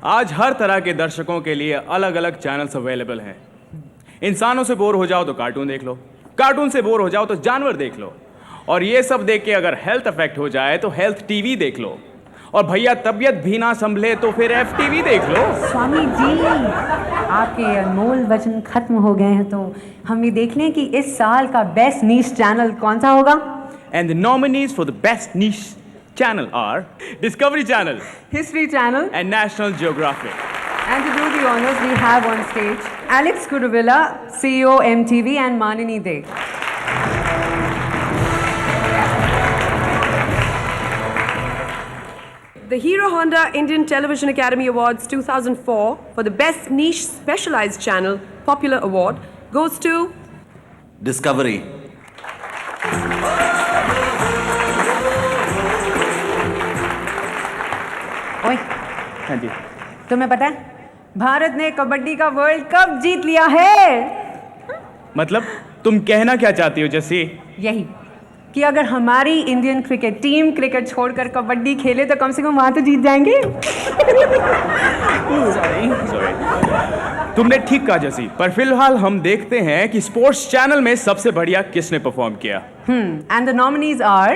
आज हर तरह के दर्शकों के लिए अलग अलग चैनल्स अवेलेबल हैं। इंसानों से बोर हो जाओ तो कार्टून देख लो, कार्टून से बोर हो जाओ तो जानवर देख लो, और ये सब देख के अगर हेल्थ अफेक्ट हो जाए तो हेल्थ टीवी देख लो, और भैया तबीयत भी ना संभले तो फिर FTV देख लो। स्वामी जी, आपके अनमोल वचन खत्म हो गए हैं, तो हम ये देख लें कि इस साल का बेस्ट नीश चैनल कौन सा होगा। And the nominees for the best niche channel are Discovery Channel, History Channel, and National Geographic. and to do the honors we have on stage Alex Kuruvilla, CEO MTV, and Manini De. The Hero Honda Indian Television Academy Awards 2004 for the Best Niche Specialized Channel Popular Award goes to Discovery. ओए, हाँ जी। तुम्हें पता है भारत ने कबड्डी का world cup जीत लिया है। मतलब तुम कहना क्या चाहती हो जैसे? यही कि अगर हमारी इंडियन क्रिकेट टीम क्रिकेट छोड़कर कबड्डी खेले तो कम से कम वहां तो जीत जाएंगे। Sorry. तुमने ठीक कहा जैसी, पर फिलहाल हम देखते हैं कि स्पोर्ट्स चैनल में सबसे बढ़िया किसने परफॉर्म किया। And the nominees are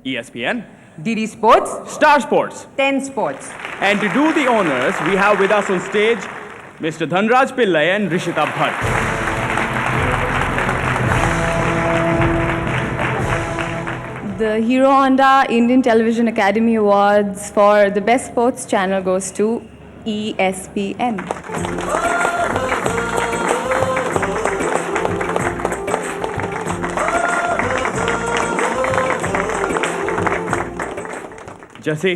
ESPN, DD Sports, Star Sports, 10 Sports. and to do the honors we have with us on stage Mr. Dhanraj Pillai and Rishita Bhatt. The Hero Honda Indian Television Academy Awards for the Best Sports Channel goes to ESPN. जैसे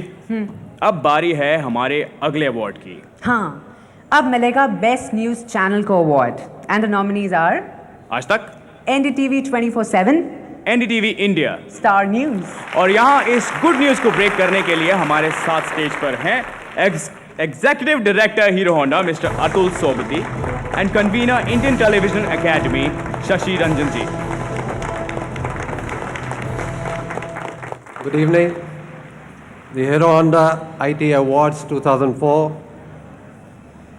अब बारी है हमारे अगले award की। हाँ, अब मिलेगा बेस्ट न्यूज चैनल को award and the nominees are Aaj Tak, NDTV 24/7, NDTV India, Star News. और यहाँ इस गुड न्यूज को ब्रेक करने के लिए हमारे साथ स्टेज पर हैं executive director Hero Honda mister Atul Sobti and convener Indian Television Academy Shashi Ranjan ji. Good evening. The Hero Honda IT Awards 2004,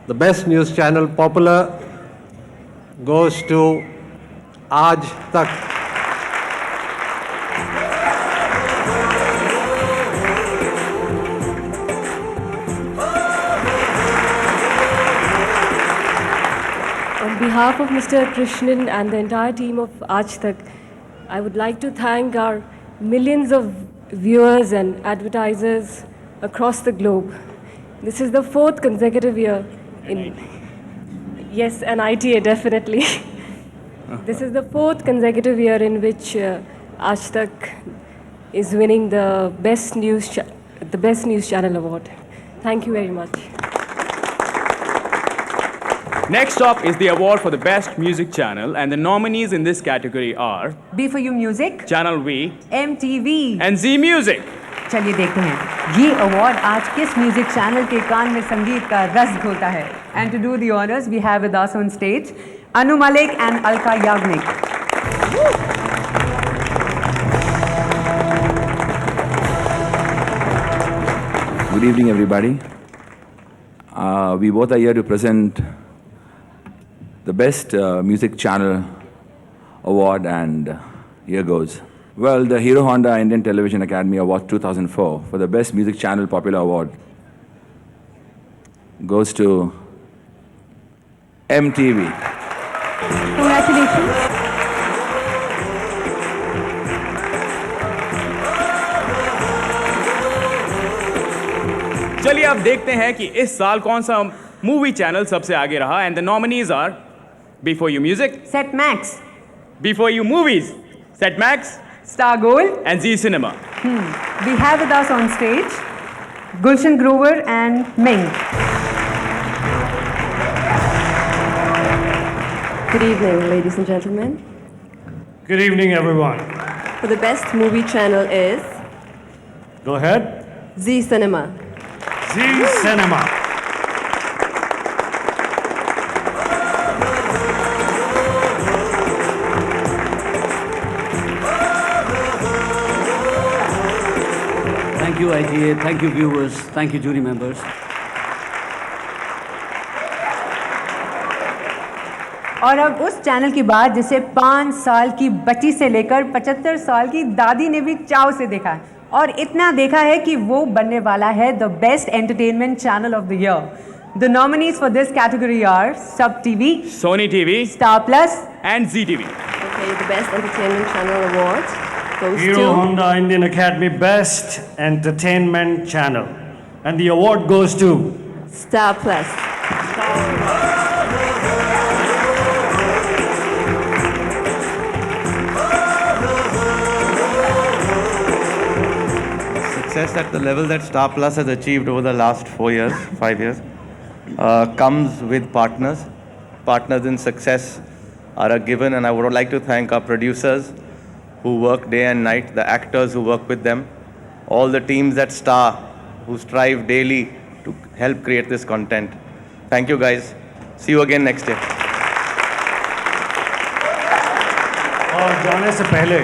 the best news channel popular goes to Aaj Tak. On behalf of Mr. Krishnan and the entire team of Aaj Tak, I would like to thank our millions of viewers and advertisers across the globe. This is the 4th consecutive year in... Yes, and ITA definitely. This is the 4th consecutive year in which Aaj Tak is winning the Best News Channel Award. Thank you very much. Next up is the award for the best music channel, and the nominees in this category are B4U Music, Channel V, MTV, and Z Music. चलिए देखते हैं ये award आज किस music channel के कान में संगीत का रस घोलता है। And to do the honours we have with us on stage Anu Malik and Alka Yagnik. Good evening, everybody. We both are here to present the Best Music Channel Award, and here goes. Well, the Hero Honda Indian Television Academy Award 2004 for the Best Music Channel Popular Award goes to MTV. Congratulations. चलिए अब देखते हैं कि इस साल कौन सा movie channel सबसे आगे रहा। And the nominees are B4U Music, Set Max, B4U Movies, Set Max, Star Gold, and Z Cinema. We have with us on stage Gulshan Grover and Ming. Good evening, ladies and gentlemen. Good evening, everyone. For the best movie channel is Go ahead. Z Cinema. Z Cinema. Thank you, IGA. Thank you, viewers. Thank you, jury members. और अब उस channel की बात जिसे 5 साल की बच्ची से लेकर 75 साल की दादी ने भी चाव से देखा है, और इतना देखा है कि वो बनने वाला है the best entertainment channel of the year. The nominees for this category are SAB TV, Sony TV, Star Plus and Zee TV. Okay, the Best Entertainment Channel Award goes Hero to Honda Indian Academy Best Entertainment Channel. And the award goes to Star Plus. Success at the level that Star Plus has achieved over the last 4 years, 5 years, comes with partners. Partners in success are a given, and I would like to thank our producers who work day and night, the actors who work with them, all the teams at Star who strive daily to help create this content. Thank you guys. See you again next year. और जाने से पहले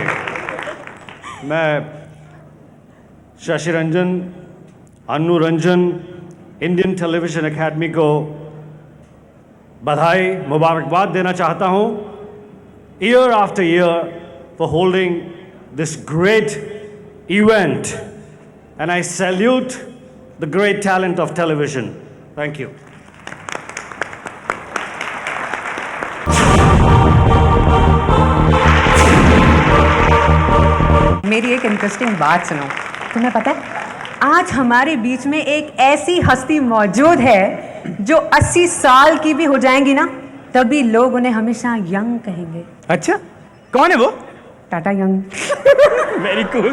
मैं Shashi Ranjan, Annu Ranjan, Indian Television academy को बधाई मुबारकबाद देना चाहता हूँ year after year for holding this great event, and I salute the great talent of television. Thank you. मेरी एक इंटरेस्टिंग बात सुनो। तुम्हें पता है आज हमारे बीच में एक ऐसी हस्ती मौजूद है जो 80 साल की भी हो जाएंगी ना, तभी लोग उन्हें हमेशा यंग कहेंगे। अच्छा, कौन है वो? Tata young. Very cool.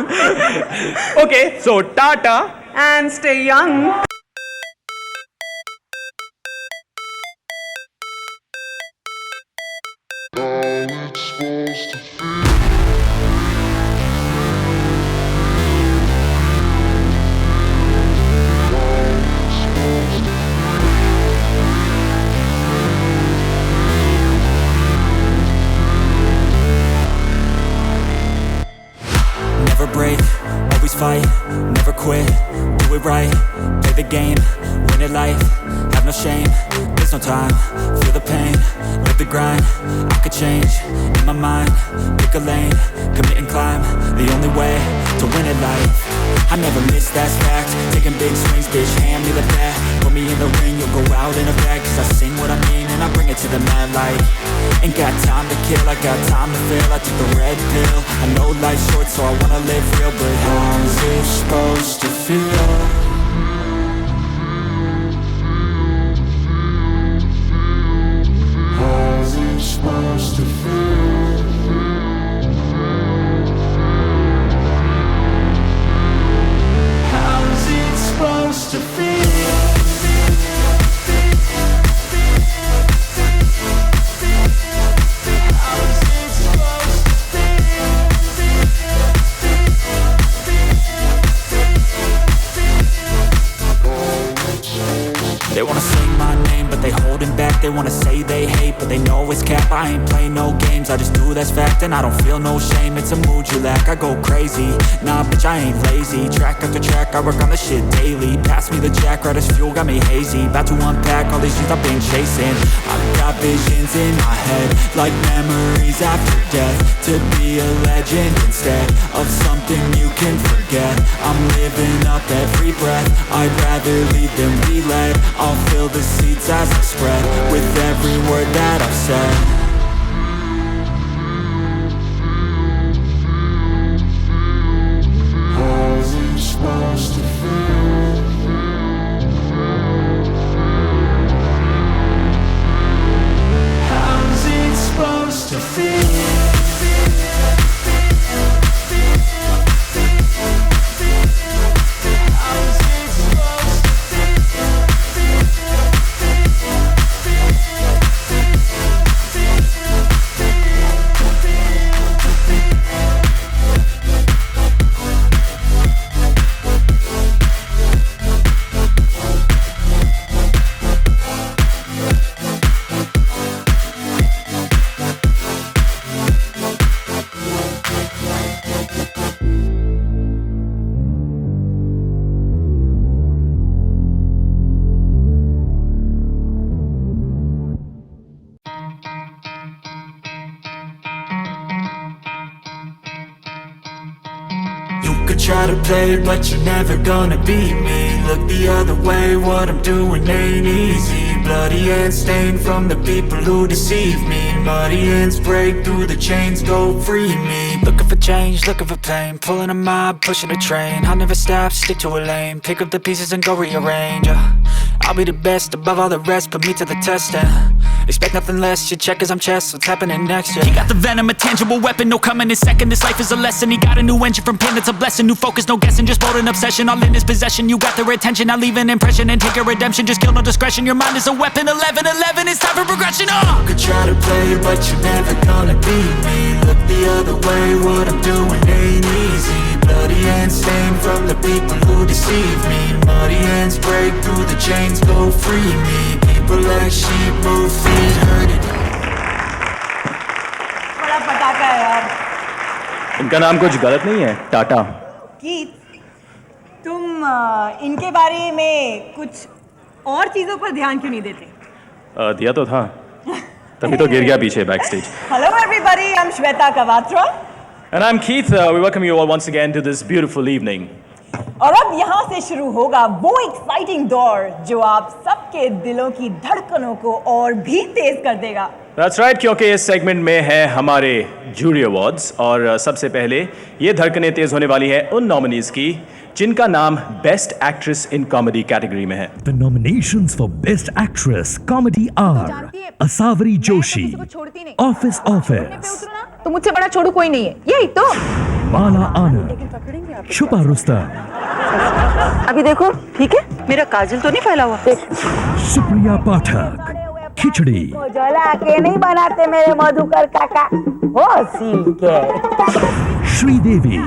Okay, so Tata And stay young. Never break, always fight, never quit, do it right, play the game, win it life, have no shame, there's no time, feel the pain, live the grind, I could change, in my mind, pick a lane, commit and climb, the only way to win it life. I never miss, that's fact, taking big swings, bitch, hand me the bat, put me in the ring, you'll go out in a bag, cause I sing what I mean and I bring it to the mad light. Ain't got time to kill, I got time to feel, I took the red pill, I know life's short so I wanna live real, but how's it supposed to feel? How's it supposed to feel? How's it supposed to feel? They wanna sing my name, but they holding back. They wanna say they hate, but they know it's cap. I ain't play no games, I just do that's fact. And I don't feel no shame, it's a mood you lack. I go crazy, nah bitch I ain't lazy. Track after track, I work on this shit daily. Pass me the jack, right as fuel, got me hazy. About to unpack all these things I've been chasing. I've got visions in my head, like memories after death. To be a legend instead of something you can forget. I'm living up every breath, I'd rather lead than be led. I'll fill the seats as I spread with every word that I've said. How's it supposed to feel? How's it supposed to feel? could try to play, but you're never gonna beat me. Look the other way, what I'm doing ain't easy. Bloody hands stained from the people who deceive me. Muddy hands break through the chains, go free me. Looking for change, looking for pain, pulling a mob, pushing a train. I'll never stop, stick to a lane, pick up the pieces and go rearrange. I'll be the best above all the rest, put me to the test and expect nothing less. Your check is I'm chess, what's happening next? Yeah. He got the venom, a tangible weapon, no coming in second. This life is a lesson. He got a new engine from pain, it's a blessing. New focus, no guessing, just bold and obsession. All in his possession, you got their attention. I'll leave an impression and take your redemption. Just kill no discretion. Your mind is a weapon. 11-11, it's time for progression. You could try to play, but you're never gonna beat me. Look the other way, what I'm doing ain't easy. Bloody hands stained from the people who deceive me. Muddy hands break through the chains, go free me. People like sheep move feet, hurting. बड़ा पटाखा है यार। इनका नाम कुछ गलत नहीं है, टाटा। कीथ, तुम इनके बारे में कुछ और चीजों पर ध्यान क्यों नहीं देते? दिया तो था, तभी तो गिर गया पीछे back stage. Hello everybody, I'm Shweta Kavatra. And I'm Keith. We welcome you all once again to this beautiful evening. और अब यहाँ से शुरू होगा वो एक्साइटिंग दौर जो आप सबके दिलों की धड़कनों को और भी तेज कर देगा। That's right, क्योंकि इस सेगमेंट में है हमारे जूरी अवार्ड्स और सबसे पहले ये धड़कनें तेज होने वाली है उन नॉमिनीज की जिनका नाम best actress in comedy category में है। The nominations for Best Actress Comedy are Asawari Joshi, Office Office, तो मुझसे बड़ा छोड़ू कोई नहीं है, यही तो। Mala Anand, Chupa Rustam, अभी देखो, ठीक है? मेरा काजल तो नहीं फैला हुआ। Supriya Pathak, Khichdi, जला के नहीं बनाते मेरे मधुकर काका, वो सील के। Sridevi,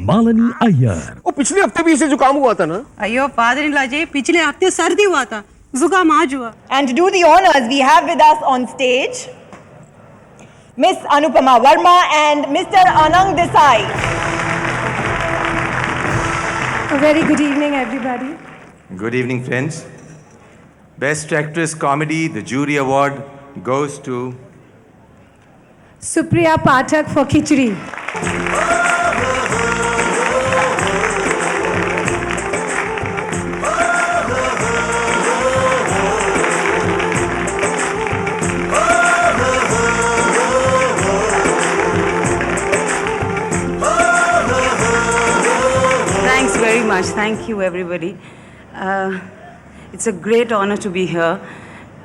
Malani Iyer, वो पिछले हफ्ते भी इसे जुकाम हुआ था ना? अयो फादर इन लाजे पिछले हफ्ते सर्दी हुआ था, जुकाम आज हुआ। And to do the honors, we have with us on stage Miss Anupama Verma and Mr. Anang Desai. A very good evening, everybody. Good evening, friends. Best Actress Comedy, the jury award goes to Supriya Pathak for Khichdi. Thanks very much. Thank you, everybody. It's a great honor to be here.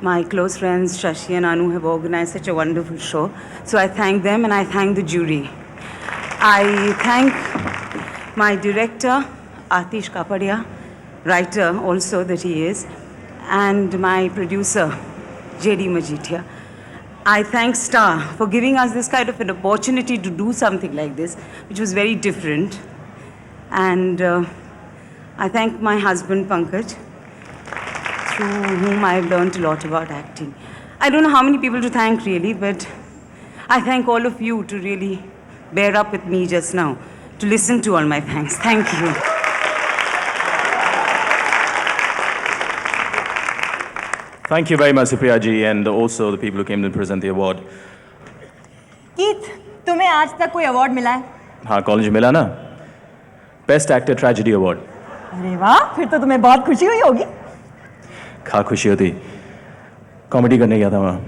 My close friends Shashi and Anu have organized such a wonderful show. So I thank them and I thank the jury. I thank my director, Atish Kapadia, writer also that he is, and my producer, J.D. Majithia. I thank Star for giving us this kind of an opportunity to do something like this, which was very different. And I thank my husband, Pankaj, through whom I've learned a lot about acting. I don't know how many people to thank really, but I thank all of you to really bear up with me just now, to listen to all my thanks. Thank you. Thank you very much, Supriya ji, and also the people who came to present the award. Keith, तुम्हें आज तक कोई award मिला है? हाँ, college में मिला ना, बेस्ट एक्टर ट्रेजेडी अवार्ड। अरे वाह, फिर तो तुम्हें बहुत खुशी हुई होगी। खा खुशी होती, कॉमेडी करने गया था वहाँ।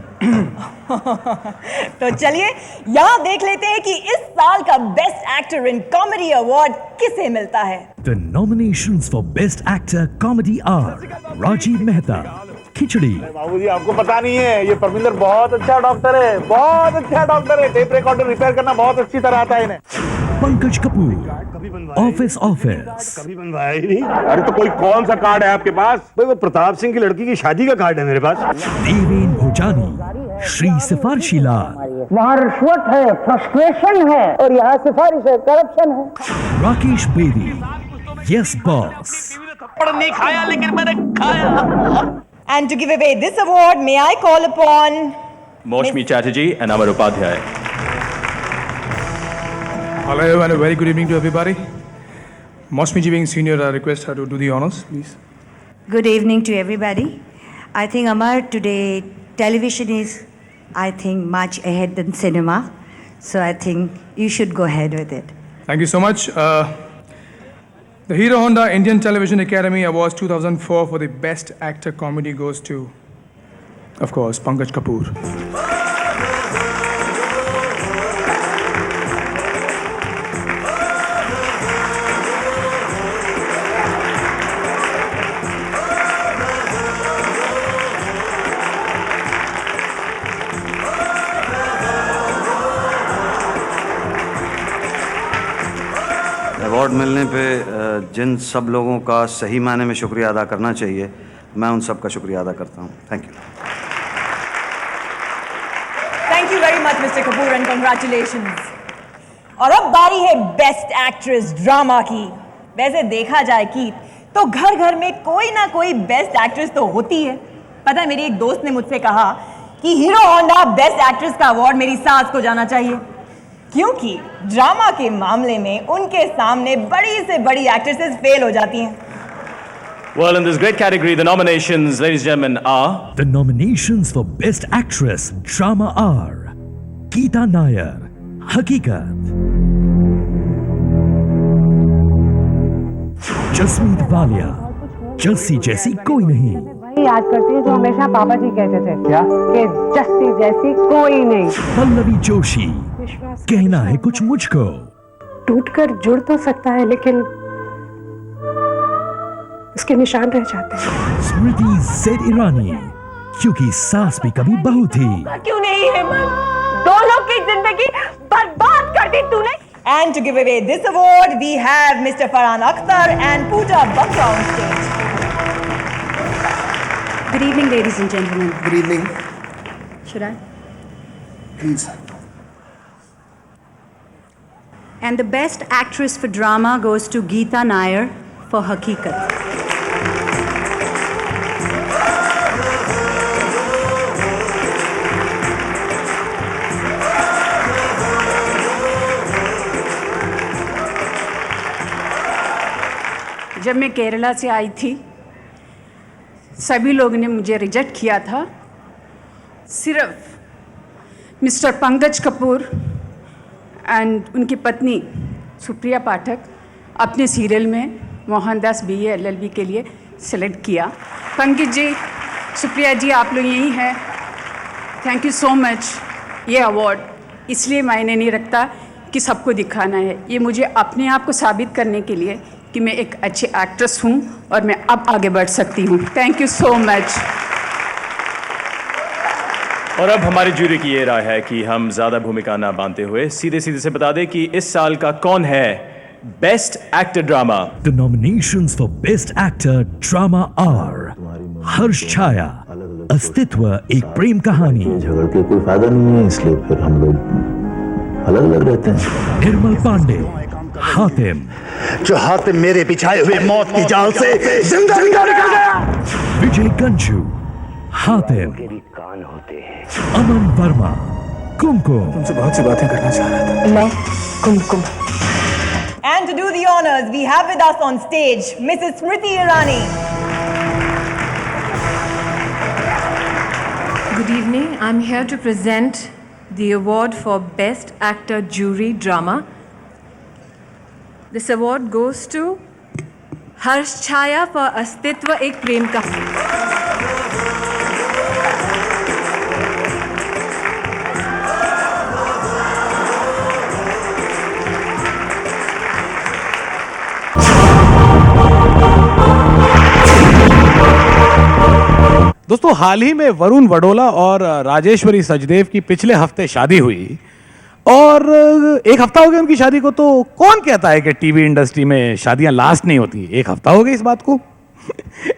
तो चलिए यहाँ देख लेते हैं कि इस साल का best actor in comedy award किसे मिलता है। The nominations for Best Actor Comedy are Rajiv Mehta, Khichdi, बाबूजी आपको पता नहीं है, ये परमिंदर बहुत अच्छा डॉक्टर है, बहुत अच्छा डॉक्टर है। टेप रिकॉर्डर रिपेयर करना बहुत अच्छी तरह आता है इन्हें। Pankaj Kapoor, Office Office, कभी बनवाया ही नहीं। अरे तो कोई कौन सा कार्ड है आपके पास? भाई वो प्रताप सिंह की लड़की की शादी का कार्ड है मेरे पास। Devin Bhojani, Shri Sifarshi Lal, वहाँ रिश्वत है, फ्रस्ट्रेशन है और यहाँ सिफारिश है, करप्शन है। Rakesh Bedi, Yes Boss, नहीं खाया लेकिन मैंने खाया। And to give away this award, may I call upon Moshmi Chatterjee and Amar Upadhyay. Hello and a very good evening to everybody. Moshmi ji being senior, I request her to do the honors, please. Good evening to everybody. I think Amar, today television is, I think, much ahead than cinema. So I think you should go ahead with it. Thank you so much. The Hero Honda Indian Television Academy Awards 2004 for the Best Actor Comedy goes to, of course, Pankaj Kapoor. Award मिलने पे जिन सब लोगों का सही मायने में शुक्रिया अदा करना चाहिए, मैं उन सब का शुक्रिया अदा करता हूँ. Thank you. Thank you very much, Mr. Kapoor, and congratulations. और अब बारी है बेस्ट एक्ट्रेस ड्रामा की. वैसे देखा जाए कि तो घर घर में कोई ना कोई बेस्ट एक्ट्रेस तो होती है. पता है, मेरी एक दोस्त ने मुझसे कहा कि हीरो होंडा बेस्ट एक्ट्रेस का अवार्ड मेरी सास को जाना चाहिए, क्योंकि ड्रामा के मामले में उनके सामने बड़ी से बड़ी एक्ट्रेसेस फेल हो जाती हैं. Well, in this great category, the nominations, ladies and gentlemen, are... The nominations for Best Actress Drama are Geeta Nair, Hakikat; Jasmeet Walia, Jassi जैसी कोई नहीं. वही याद करती है जो हमेशा पापा जी कहते थे, क्या कि जस्सी जैसी कोई नहीं. पल्लवी जोशी, कहना है कुछ मुझको. टूटकर जुड़ तो सकता है, लेकिन उसके निशान रह जाते हैं. स्मृति ज़ेड ईरानी, क्योंकि सास भी कभी बहू थी. क्यों नहीं हेमंत, दोनों की जिंदगी बर्बाद कर दी तूने. And to give away this award, we have Mr. Farhan Akhtar and Pooja Bakra on stage. Good evening, ladies and gentlemen. Good evening. Should I? Please. And the best actress for drama goes to Geeta Nair for Hakikat. जब मैं केरला से आई थी, सभी लोगों ने मुझे reject किया था. सिर्फ मिस्टर पंकज कपूर एंड उनकी पत्नी सुप्रिया पाठक अपने सीरियल में मोहनदास BA LLB के लिए सेलेक्ट किया. पंकज जी, सुप्रिया जी, आप लोग यही हैं. Thank you so much. ये अवार्ड इसलिए मायने नहीं रखता कि सबको दिखाना है, ये मुझे अपने आप को साबित करने के लिए कि मैं एक अच्छी एक्ट्रेस हूँ और मैं अब आगे बढ़ सकती हूँ. Thank you so much. और अब हमारी जूरी की ये राय है कि हम ज़्यादा भूमिका ना बांधते हुए सीधे सीधे से बता दें कि इस साल का कौन है best actor drama. The nominations for Best Actor Drama are हर्ष छाया, अस्तित्व एक प्रेम कहानी. झगड़ के कोई फायदा नहीं है, इसलिए फिर हम लोग अलग अलग रहते हैं. निर्मल पांडे, हातिम, जो हातिम मेरे बिछाए हुए मौत की जाल से जिंदा जिंदा निकल गया. विजय गंशु, हातिम. कान होते हैं. अमन वर्मा, कुमकुम. तुमसे बहुत सी बातें करना चाह रहा था. मैं कुमकुम. And to do the honors, we have with us on stage Mrs. Smriti Irani. Good evening. I'm here to present the award for Best Actor Jury Drama. This award goes to Harsh Chaya for अस्तित्व एक प्रेम कहानी. दोस्तों, हाल ही में वरुण वडोला और राजेश्वरी सचदेव की पिछले हफ्ते शादी हुई और एक हफ्ता हो गया उनकी शादी को. तो कौन कहता है कि टीवी इंडस्ट्री में शादियां लास्ट नहीं होती? एक हफ्ता हो गया इस बात को.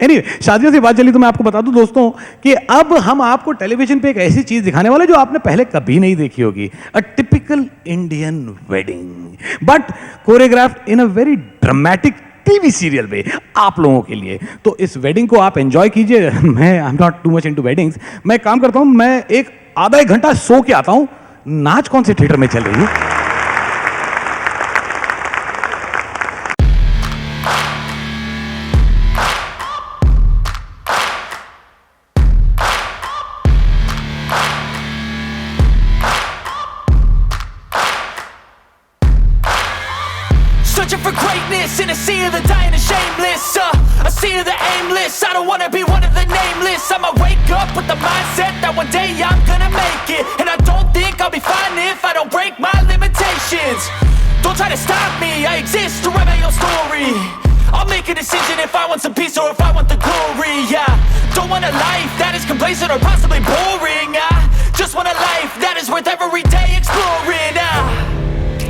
Anyway, शादियों से बात चली तो मैं आपको बता दूं दोस्तों कि अब हम आपको टेलीविजन पे एक ऐसी चीज दिखाने वाले जो आपने पहले कभी नहीं देखी होगी. A typical Indian wedding but choreographed in a very dramatic TV serial में आप लोगों के लिए. तो इस वेडिंग को आप एंजॉय कीजिए. मैं I am not too much into weddings. मैं काम करता हूं, मैं एक आधा एक घंटा सो के आता हूं. नाच कौन से थिएटर में चल रही है? Searching for greatness in a sea of the dying and shameless, a sea of the aimless. I don't wanna be one of the nameless. I'ma wake up with the mindset that one day I'm gonna make it, and I don't think I'll be fine if I don't break my limitations. Don't try to stop me, I exist to write my own story. I'll make a decision if I want some peace or if I want the glory. Yeah, don't want a life that is complacent or possibly boring. I just want a life that is worth every day exploring.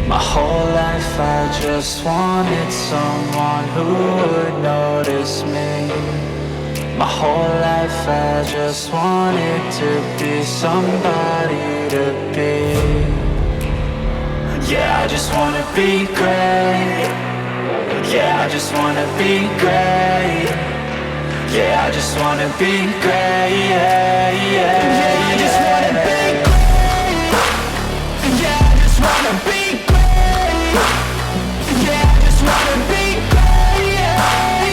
My whole life I just wanted someone who would notice me. My whole life I just wanted to be somebody to be. Yeah, I just wanna be great. Yeah, I just wanna be great. Yeah, I just wanna be great. Yeah, yeah, yeah, I just wanna be great. Yeah, I just wanna be great. Yeah, I just wanna be great. Yeah,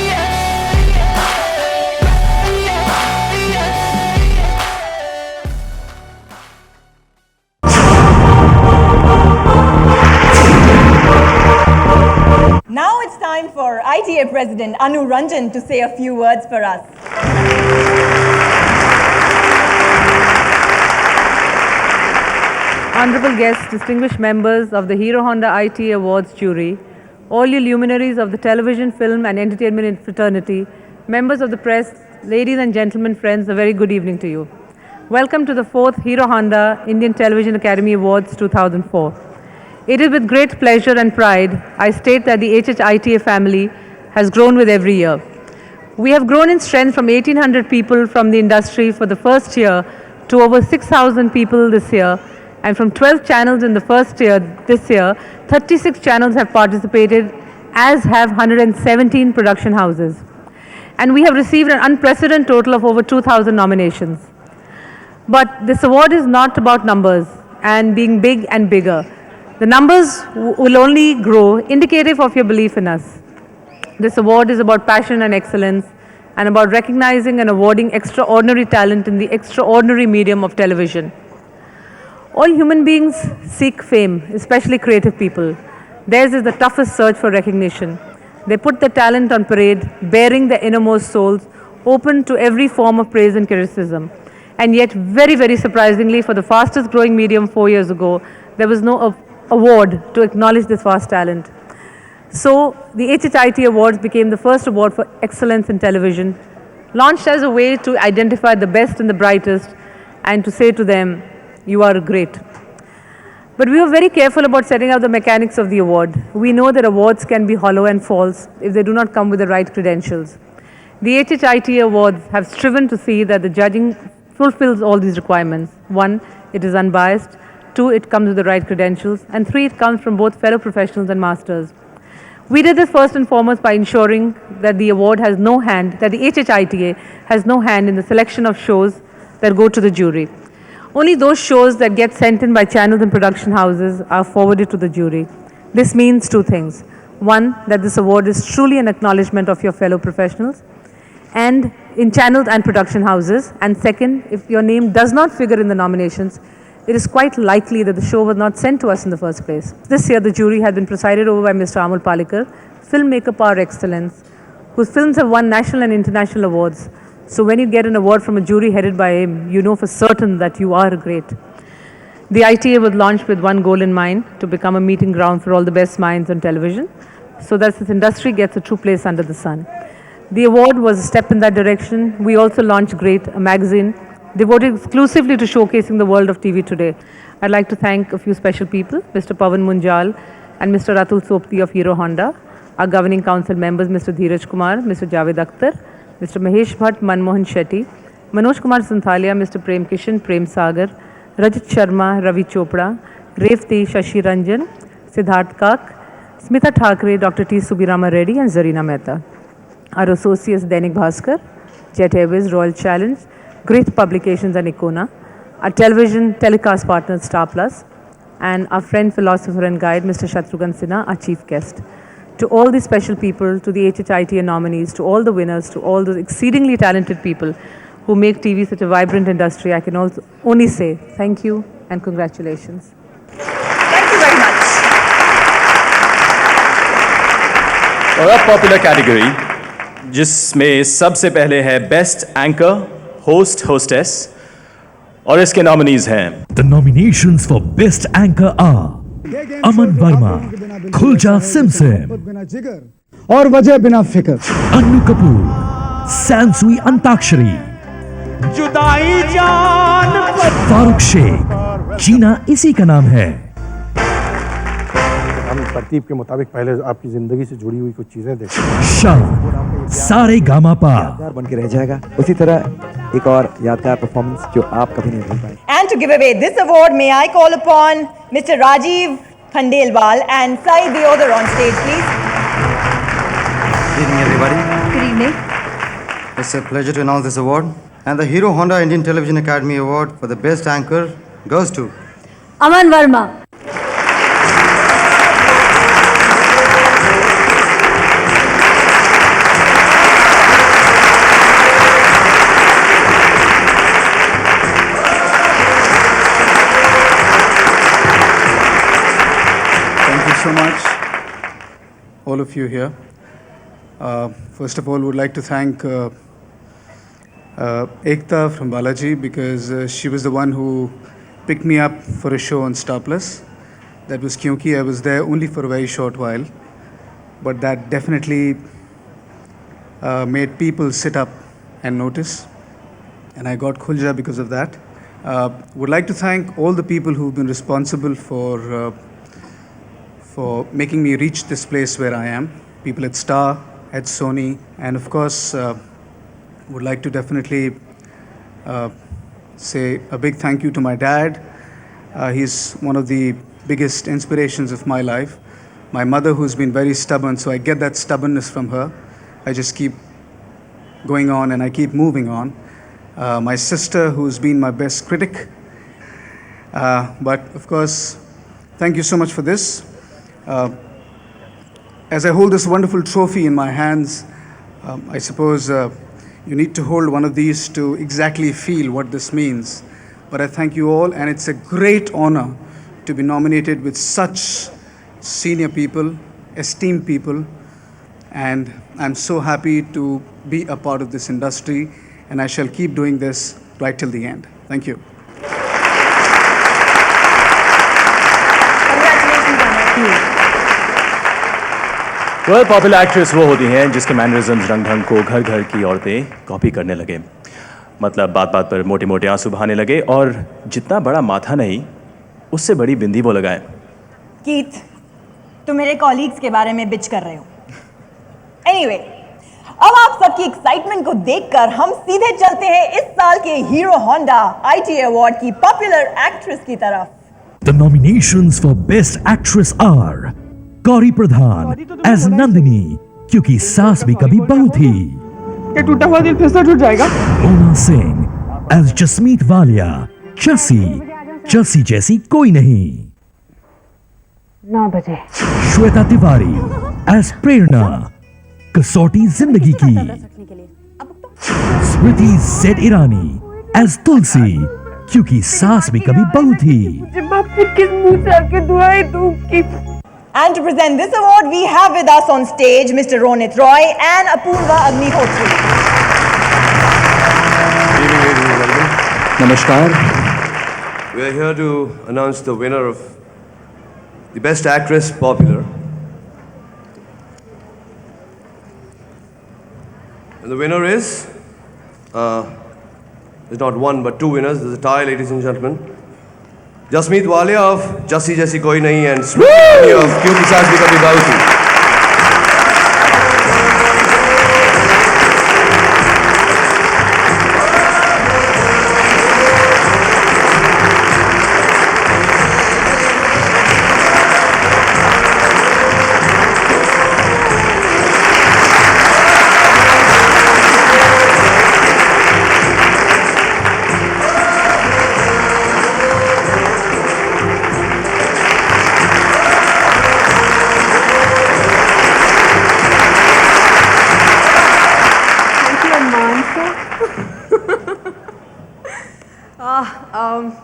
yeah, yeah, yeah, Now it's time for ITA President Anu Ranjan to say a few words for us. Honorable guests, distinguished members of the Hero Honda ITA Awards jury, all you luminaries of the television, film and entertainment fraternity, members of the press, ladies and gentlemen, friends, a very good evening to you. Welcome to the 4th Hero Honda Indian Television Academy Awards 2004. It is with great pleasure and pride I state that the HHITA family has grown with every year. We have grown in strength from 1,800 people from the industry for the first year to over 6,000 people this year, and from 12 channels in the first year this year, 36 channels have participated, as have 117 production houses. And we have received an unprecedented total of over 2,000 nominations. But this award is not about numbers and being big and bigger. The numbers will only grow, indicative of your belief in us. This award is about passion and excellence, and about recognizing and awarding extraordinary talent in the extraordinary medium of television. All human beings seek fame, especially creative people. Theirs is the toughest search for recognition. They put their talent on parade, bearing their innermost souls, open to every form of praise and criticism. And yet, very, very surprisingly, for the fastest growing medium 4 years ago, there was no award to acknowledge this vast talent. So, the HHIT Awards became the first award for excellence in television, launched as a way to identify the best and the brightest and to say to them, you are great. But we were very careful about setting out the mechanics of the award. We know that awards can be hollow and false if they do not come with the right credentials. The HHIT Awards have striven to see that the judging fulfills all these requirements. 1, it is unbiased. 2, it comes with the right credentials. And 3, it comes from both fellow professionals and masters. We did this first and foremost by ensuring that the award has no hand, that the HHITA has no hand in the selection of shows that go to the jury. Only those shows that get sent in by channels and production houses are forwarded to the jury. This means 2 things. 1, that this award is truly an acknowledgement of your fellow professionals and in channels and production houses. And second, if your name does not figure in the nominations, it is quite likely that the show was not sent to us in the first place. This year, the jury had been presided over by Mr. Amol Palekar, filmmaker par excellence, whose films have won national and international awards. So when you get an award from a jury headed by him, you know for certain that you are great. The ITA was launched with one goal in mind, to become a meeting ground for all the best minds on television, so that this industry gets a true place under the sun. The award was a step in that direction. We also launched Great, a magazine devoted exclusively to showcasing the world of TV today. I'd like to thank a few special people, Mr. Pavan Munjal and Mr. Atul Sopti of Hero Honda, our governing council members, Mr. Dheeraj Kumar, Mr. Javed Akhtar, Mr. Mahesh Bhatt, Manmohan Shetty, Manoj Kumar Santhalia, Mr. Prem Kishan, Prem Sagar, Rajat Sharma, Ravi Chopra, Revti, Shashi Ranjan, Siddharth Kak, Smitha Thakre, Dr. T. Subirama Reddy and Zarina Mehta. Our associates Dainik Bhaskar, Jet Airways, Royal Challenge, Great Publications and Icona, our television telecast partner Star Plus, and our friend, philosopher and guide, Mr. Shatrughan Sinha, our chief guest. To all the special people, to the HHITA nominees, to all the winners, to all those exceedingly talented people who make TV such a vibrant industry, I can also only say thank you and congratulations. Thank you very much. और अब popular category जिसमें सबसे पहले है best anchor, host, hostess, और इसके nominees हैं The nominations for Best Anchor are Aman Verma, Khulja Simsim, और वजह बिना फिक्र, Annu Kapoor, Sansui Antakshari, जुदाई जान फारूक शेख, जीना इसी का नाम है। हम तरतीब के मुताबिक पहले आपकी जिंदगी से जुड़ी हुई कुछ चीजें देखें। शव, सारे गामा पा, बन के रह जाएगा। उसी तरह एक और यादगार परफॉर्मेंस जो आप कभी नहीं भूल पाए। And to give away this award, may I call upon Mr. Rajiv Khandelwal and Saeed Deodhar on stage, please. Good evening, everybody. Good evening. It's a pleasure to announce this award. And the Hero Honda Indian Television Academy Award for the Best Anchor goes to Aman Verma. Thank you so much, all of you here. First of all, would like to thank Ekta from Balaji because she was the one who picked me up for a show on Star Plus. That was Kyunki. I was there only for a very short while, but that definitely made people sit up and notice, and I got Khulja because of that. Would like to thank all the people who've been responsible for making me reach this place where I am. People at Star, at Sony, and of course, would like to definitely say a big thank you to my dad. He's one of the biggest inspirations of my life. My mother, who's been very stubborn, so I get that stubbornness from her. I just keep going on and I keep moving on. My sister, who's been my best critic. But of course, thank you so much for this. As I hold this wonderful trophy in my hands, I suppose you need to hold one of these to exactly feel what this means. But I thank you all, and it's a great honor to be nominated with such senior people, esteemed people, and I'm so happy to be a part of this industry, and I shall keep doing this right till the end. Thank you. Well popular actress वो होती हैं जिसके mannerisms, रंग ढंग को घर घर की औरतें कॉपी करने लगे। मतलब बात बात पर मोटे मोटे आंसू बहाने लगे, और जितना बड़ा माथा नहीं उससे बड़ी बिंदी वो लगाए। कीथ, तुम मेरे कॉलीग्स के बारे में बिच कर रहे हो। Anyway, अब आप सबकी एक्साइटमेंट को देखकर हम सीधे चलते हैं इस साल के हीरो होंडा ITA अवार्ड की पॉपुलर एक्ट्रेस की तरफ। The nominations for Best Actress are Gauri Pradhan as Nandini, क्योंकि सास भी कभी बहू थी। ये टूटा हुआ दिल फिर से टूट जाएगा। Mona Singh as Jasmeet Walia, Jassi जैसी कोई नहीं। 9 बजे। श्वेता तिवारी as प्रेरणा, कसौटी जिंदगी की। स्मृति Z ईरानी as तुलसी, क्योंकि सास भी कभी बहू थी। जब आप फिर किस मुंह से आके दुआएं दूं कि And to present this award, we have with us on stage Mr. Ronit Roy and Apurva Agnihotri. Good evening, ladies and gentlemen. Namaskar. We are here to announce the winner of the Best Actress Popular. And the winner is, there's not one but two winners. There's a tie, ladies and gentlemen. Jasmeet Walia of Jassi Jaisi Koi Nahi and Smriti of Kyunki Saas Bhi Kabhi Bahu Thi.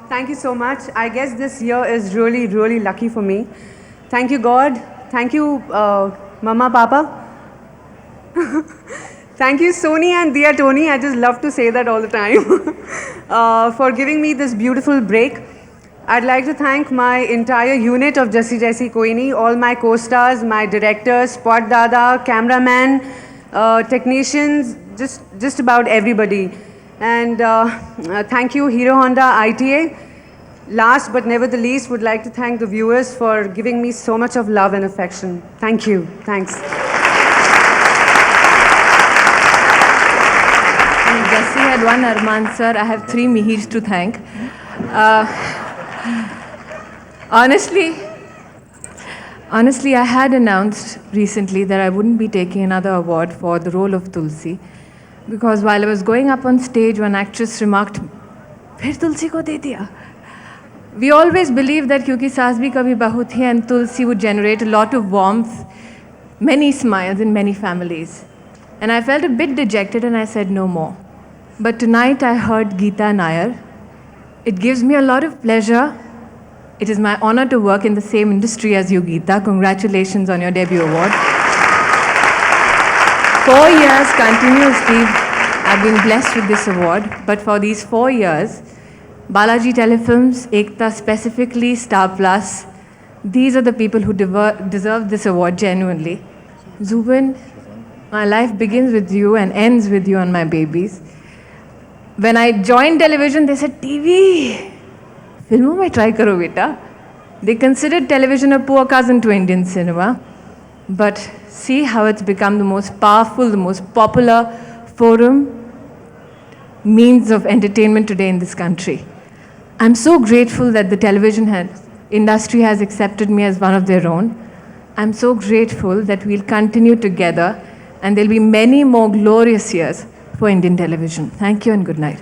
Thank you so much. I guess this year is really, really lucky for me. Thank you, God. Thank you, Mama, Papa. Thank you, Sony and Dia Tony. I just love to say that all the time. For giving me this beautiful break. I'd like to thank my entire unit of Jassi Jaisi Koi Nahi, all my co-stars, my directors, Spot Dada, cameraman, technicians, just about everybody. And thank you, Hero Honda ITA. Last but never the least, would like to thank the viewers for giving me so much of love and affection. Thank you. Thanks. Jassi had one Arman sir. I have 3 Mihirs to thank. Honestly, I had announced recently that I wouldn't be taking another award for the role of Tulsi, because while I was going up on stage, one actress remarked, "Phir Tulsi ko de diya." We always believed that kyunki saas bhi kabhi bahu thi and Tulsi would generate a lot of warmth, many smiles in many families. And I felt a bit dejected and I said no more. But tonight I heard Geeta Nair. It gives me a lot of pleasure. It is my honor to work in the same industry as you, Geeta. Congratulations on your debut award. 4 years continuously, I've been blessed with this award. But for these 4 years, Balaji Telefilms, Ekta specifically, Star Plus, these are the people who deserve this award genuinely. Zubin, my life begins with you and ends with you and my babies. When I joined television, they said, TV, filmon mein try karo beta. They considered television a poor cousin to Indian cinema. But see how it's become the most powerful, the most popular forum, means of entertainment today in this country. I'm so grateful that the television industry has accepted me as one of their own. I'm so grateful that we'll continue together and there'll be many more glorious years for Indian television. Thank you and good night.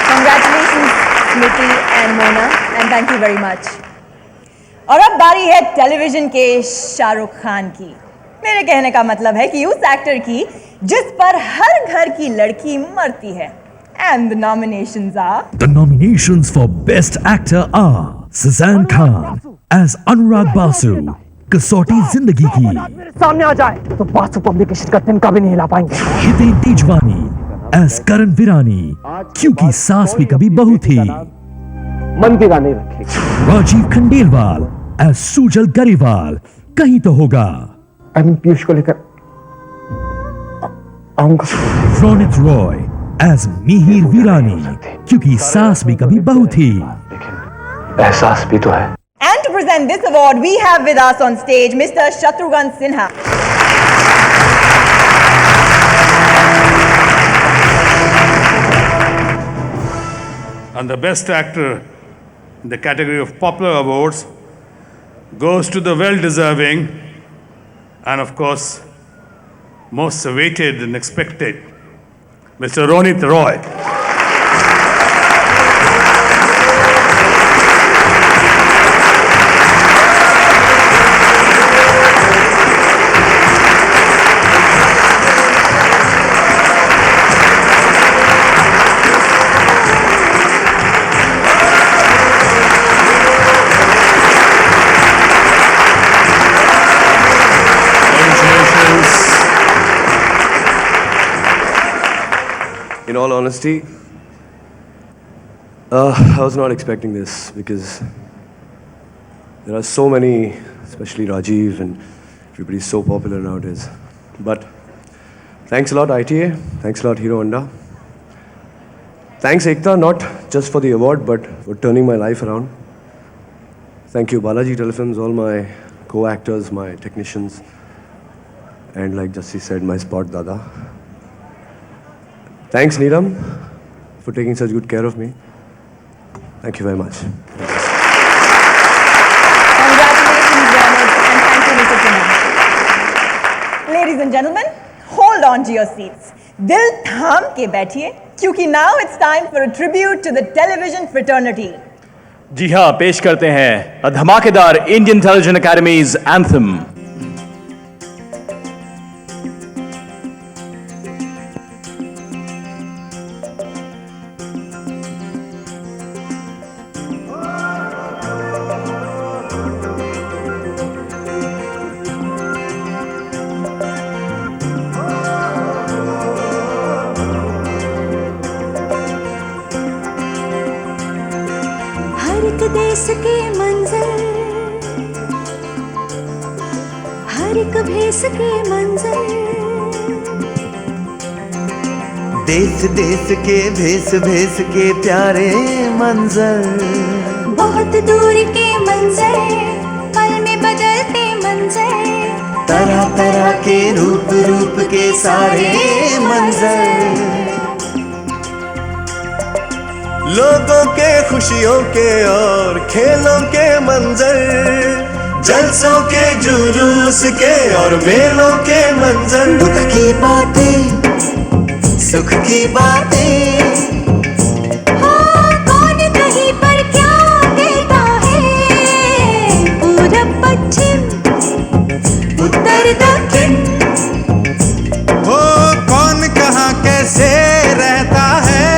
Congratulations, Smriti and Mona, and thank you very much. और अब बारी है television के शाहरुख खान की. मेरे कहने का मतलब है कि उस एक्टर की जिस पर हर घर की लड़की मरती है. And the nominations are... The nominations for Best Actor are Suzanne Khan as Anurag Basu, कसौटी जिंदगी की. सामने आ जाए तो बासु पब्लिकेशन का तिनका भी नहीं हिला पाएंगे. हितेन तेजवानी as करण विरानी, क्योंकि सास भी कभी बहू थी. मन की गाने रखे. राजीव खंडेलवाल as सुजल गरेवाल, कहीं तो होगा. पीयूष को लेकर आऊंगा. रोनित रॉय as मिहिर वीरानी, क्योंकि सास भी कभी बहू थी. एहसास भी तो है. And to present this award, we have with us on stage Mr. Shatrughan Sinha. And the best actor in the category of popular awards goes to the well-deserving and, of course, most awaited and expected, Mr. Ronit Roy. In all honesty, I was not expecting this because there are so many, especially Rajiv, and everybody's so popular nowadays. But thanks a lot, ITA. Thanks a lot, Hero Honda. Thanks, Ekta, not just for the award, but for turning my life around. Thank you, Balaji Telefilms, all my co-actors, my technicians, and like Jassi said, my Spot Dada. Thanks, Neelam, for taking such good care of me. Thank you very much. Congratulations, Ronit, and thank you, Mr. Sinha. Ladies and gentlemen, hold on to your seats. Dil tham ke baithiye, kyunki now it's time for a tribute to the television fraternity. जी हाँ, पेश करते हैं a धमाकेदार Indian television academies anthem. के मंजर, हर एक भेस के मंजर, देश देश के भेस भेस के प्यारे मंजर, बहुत दूर के मंजर, पल में बदलते मंजर, तरह तरह के रूप रूप के सारे मंजर, लोगों के खुशियों के और खेलों के मंजर, जलसों के जुलूस के और मेलों के मंजर, दुख की बातें सुख की बातें, हाँ कौन कहीं पर क्या कहता है, पूरब पश्चिम उत्तर दक्षिण, हो कौन कहाँ कैसे रहता है,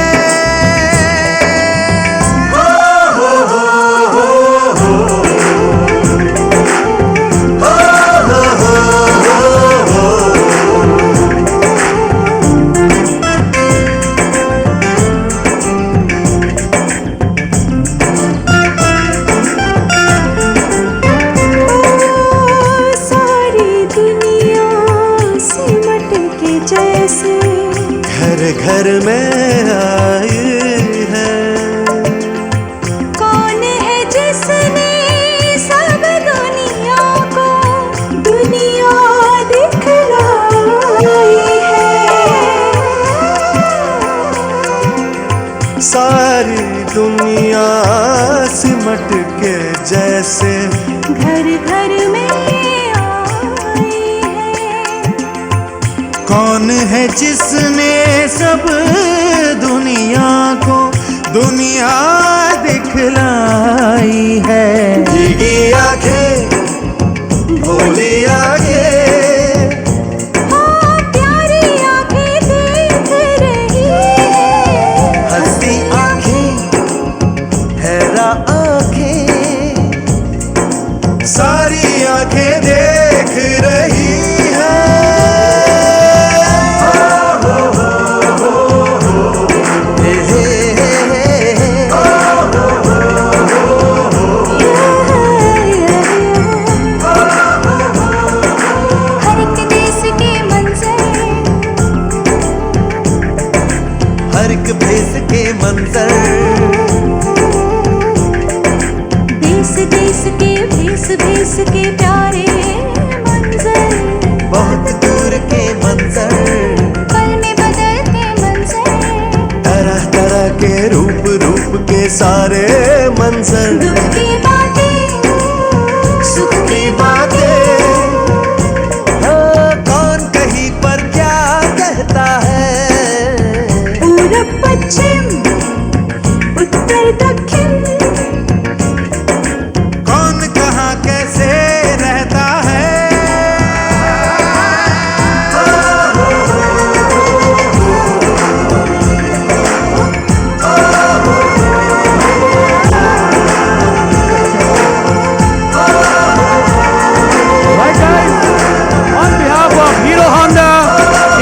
घर में आई है, कौन है जिसने सब दुनिया को दुनिया दिखलाई है, सारी दुनिया सिमट के जैसे घर घर में आई है, कौन है जिसने सब दुनिया को दुनिया दिखलाई है, भीगी आंखें भोली आंखें, हाँ प्यारी आंखें देख रही है, हंसी आंखें हैरा आंखें, सारी आंखें देख रही भेस के मंजर, देश देश के भेस भेस के प्यारे मंजर, बहुत दूर के मंजर, पल में बदलते मंजर, तरह तरह के रूप रूप के सारे मंजर, दुख की बातें सुख की बातें, हाँ कौन कहीं पर क्या कहता है, पूरब पश्चिम उत्तर दक्षिण, कौन कहाँ कैसे रहता है, Right guys, on behalf of Hero Honda,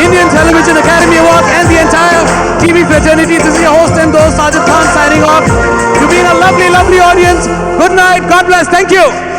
Indian Television Academy Award and the entire TV fraternity, this is your host and host Sajid Khan signing off. You've been a lovely, lovely audience. Good night. God bless. Thank you.